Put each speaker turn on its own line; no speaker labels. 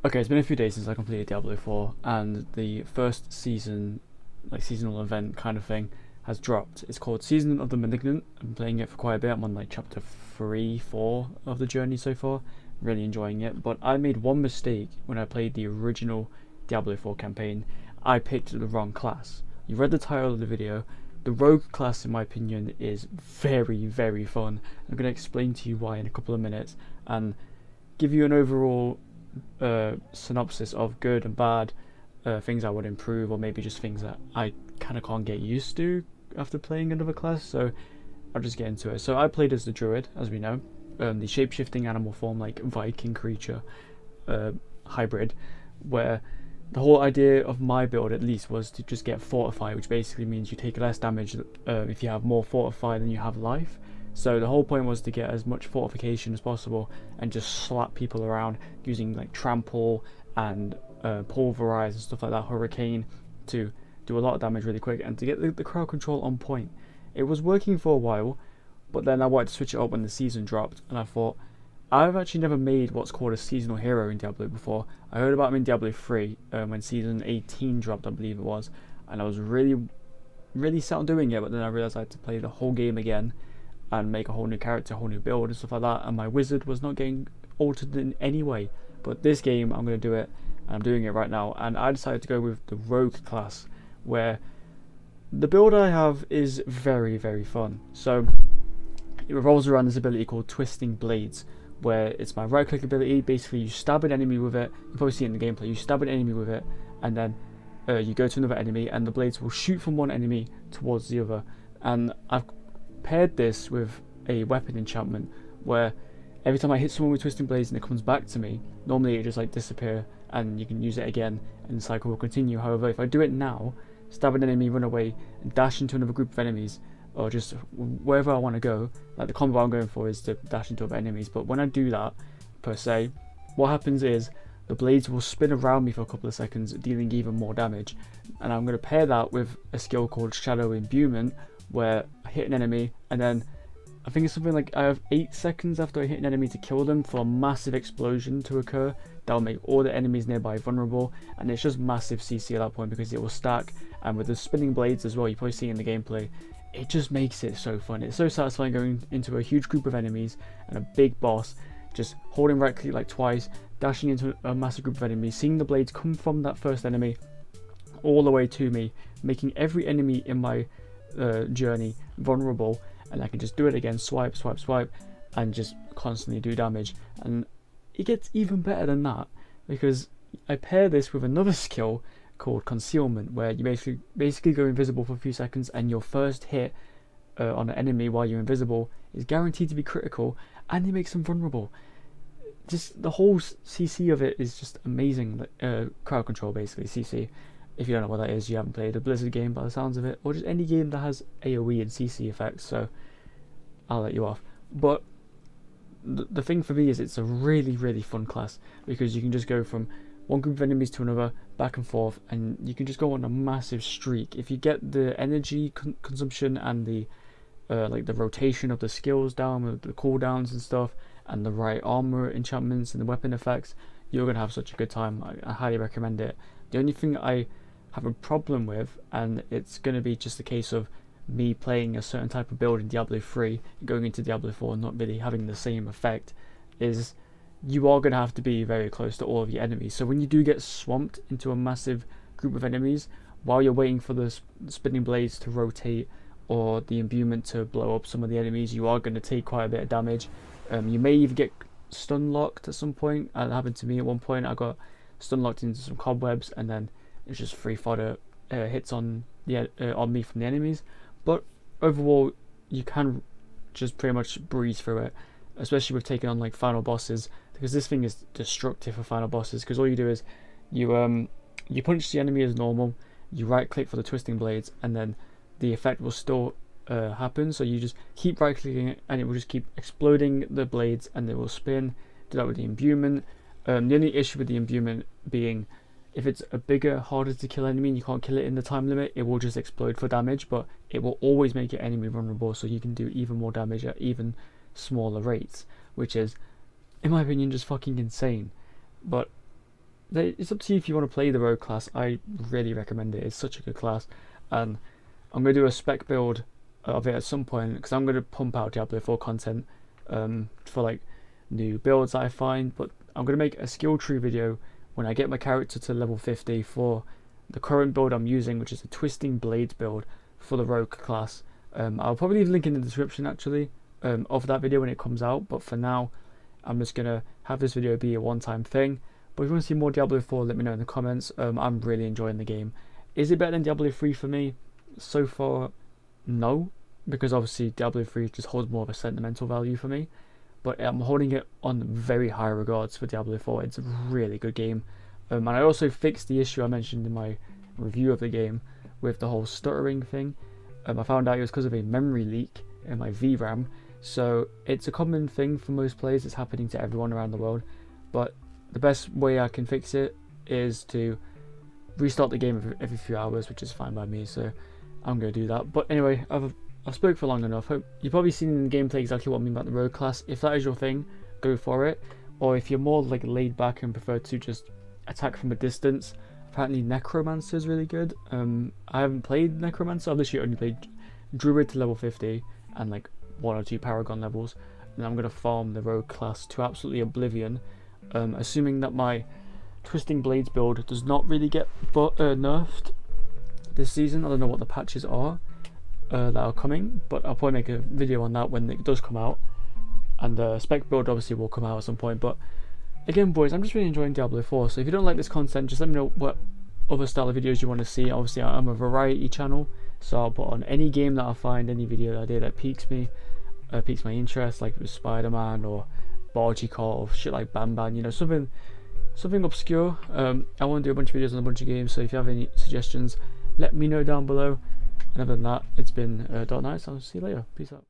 Okay, it's been a few days since I completed Diablo 4, and the first season, like seasonal event kind of thing, has dropped. It's called Season of the Malignant. I'm playing it for quite a bit. I'm on like chapter 3, 4 of the journey so far. Really enjoying it. But I made one mistake when I played the original Diablo 4 campaign. I picked the wrong class. You read the title of the video. The rogue class, in my opinion, is very, very fun. I'm going to explain to you why in a couple of minutes and give you an overall synopsis of good and bad, things I would improve, or maybe just things that I kind of can't get used to after playing another class. So I'll just get into it. So I played as the Druid, as we know, the shape-shifting animal form, like Viking creature hybrid, where the whole idea of my build, at least, was to just get fortify, which basically means you take less damage if you have more fortify than you have life. So the whole point was to get as much fortification as possible and just slap people around using like trample and pulverize and stuff like that, hurricane, to do a lot of damage really quick and to get the crowd control on point. It was working for a while, but then I wanted to switch it up when the season dropped, and I thought, I've actually never made what's called a seasonal hero in Diablo before. I heard about him in Diablo 3 when season 18 dropped, I believe it was, and I was really set on doing it, but then I realised I had to play the whole game again and make a whole new character, a whole new build and stuff like that, and my wizard was not getting altered in any way. But this game I'm going to do it, and I'm doing it right now, and I decided to go with the rogue class, where the build I have is very, very fun. So it revolves around this ability called Twisting Blades, where it's my right click ability. Basically you stab an enemy with it, you probably see it in the gameplay, you stab an enemy with it, and then you go to another enemy and the blades will shoot from one enemy towards the other. And I've paired this with a weapon enchantment where every time I hit someone with Twisting Blades and it comes back to me, normally it just like disappear and you can use it again and the cycle will continue. However, if I do it now, stab an enemy, run away and dash into another group of enemies, or just wherever I want to go, like the combo I'm going for is to dash into other enemies, but when I do that per se, what happens is the blades will spin around me for a couple of seconds, dealing even more damage. And I'm going to pair that with a skill called Shadow Imbuement, where I hit an enemy and then I think it's something like I have 8 seconds after I hit an enemy to kill them for a massive explosion to occur that will make all the enemies nearby vulnerable, and it's just massive CC at that point because it will stack. And with the spinning blades as well, you probably see in the gameplay, it just makes it so fun. It's so satisfying going into a huge group of enemies and a big boss, just holding right click like twice, dashing into a massive group of enemies, seeing the blades come from that first enemy all the way to me, making every enemy in my journey vulnerable, and I can just do it again, swipe, swipe, swipe, and just constantly do damage. And it gets even better than that because I pair this with another skill called Concealment, where you basically go invisible for a few seconds, and your first hit on an enemy while you're invisible is guaranteed to be critical, and it makes them vulnerable. Just the whole CC of it is just amazing. Crowd control, basically CC. If you don't know what that is, you haven't played a Blizzard game by the sounds of it, or just any game that has AoE and CC effects, so I'll let you off. But the thing for me is it's a really, really fun class because you can just go from one group of enemies to another, back and forth, and you can just go on a massive streak. If you get the energy consumption and the like the rotation of the skills down with the cooldowns and stuff, and the right armor enchantments and the weapon effects, you're gonna have such a good time. I highly recommend it. The only thing I have a problem with, and it's going to be just a case of me playing a certain type of build in Diablo 3 and going into Diablo 4 and not really having the same effect, is you are going to have to be very close to all of your enemies. So when you do get swamped into a massive group of enemies, while you're waiting for the spinning blades to rotate or the imbuement to blow up some of the enemies, you are going to take quite a bit of damage. You may even get stun locked at some point. That happened to me at one point. I got stun locked into some cobwebs, and then it's just free fodder hits on me from the enemies. But overall, you can just pretty much breeze through it, especially with taking on like final bosses, because this thing is destructive for final bosses. Because all you do is you punch the enemy as normal, you right click for the Twisting Blades, and then the effect will still happen. So you just keep right clicking it, and it will just keep exploding the blades, and they will spin. Do that with the imbuement. The only issue with the imbuement being, if it's a bigger, harder to kill enemy and you can't kill it in the time limit, it will just explode for damage, but it will always make your enemy vulnerable, so you can do even more damage at even smaller rates, which is, in my opinion, just fucking insane. But it's up to you if you want to play the rogue class. I really recommend it. It's such a good class, and I'm going to do a spec build of it at some point because I'm going to pump out Diablo 4 content for like new builds that I find. But I'm going to make a skill tree video when I get my character to level 50 for the current build I'm using, which is a Twisting Blades build for the rogue class. I'll probably leave a link in the description actually of that video when it comes out, but for now I'm just going to have this video be a one-time thing. But if you want to see more Diablo 4, let me know in the comments. I'm really enjoying the game. Is it better than Diablo 3 for me? So far, no, because obviously Diablo 3 just holds more of a sentimental value for me, but I'm holding it on very high regards for Diablo 4. It's a really good game, and I also fixed the issue I mentioned in my review of the game with the whole stuttering thing. I found out it was because of a memory leak in my VRAM, so it's a common thing for most players. It's happening to everyone around the world, but the best way I can fix it is to restart the game every few hours, which is fine by me, so I'm going to do that. But anyway, I've spoke for long enough. Hope you've probably seen in the gameplay exactly what I mean about the rogue class. If that is your thing, go for it. Or if you're more like laid back and prefer to just attack from a distance, apparently Necromancer is really good. I haven't played Necromancer. I've literally only played Druid to level 50 and like 1 or 2 Paragon levels, and I'm going to farm the rogue class to absolutely oblivion, assuming that my Twisting Blades build does not really get nerfed this season. I don't know what the patches are that are coming, but I'll probably make a video on that when it does come out, and spec build obviously will come out at some point. But again, boys, I'm just really enjoying Diablo 4, so if you don't like this content, just let me know what other style of videos you want to see. Obviously I'm a variety channel, so I'll put on any game that I find, any video that I do that piques my interest, like with Spider-Man or Bargy or shit like Ban, you know, something obscure. I want to do a bunch of videos on a bunch of games, so if you have any suggestions, let me know down below. And other than that, it's been Dark Knights. I'll see you later. Peace out.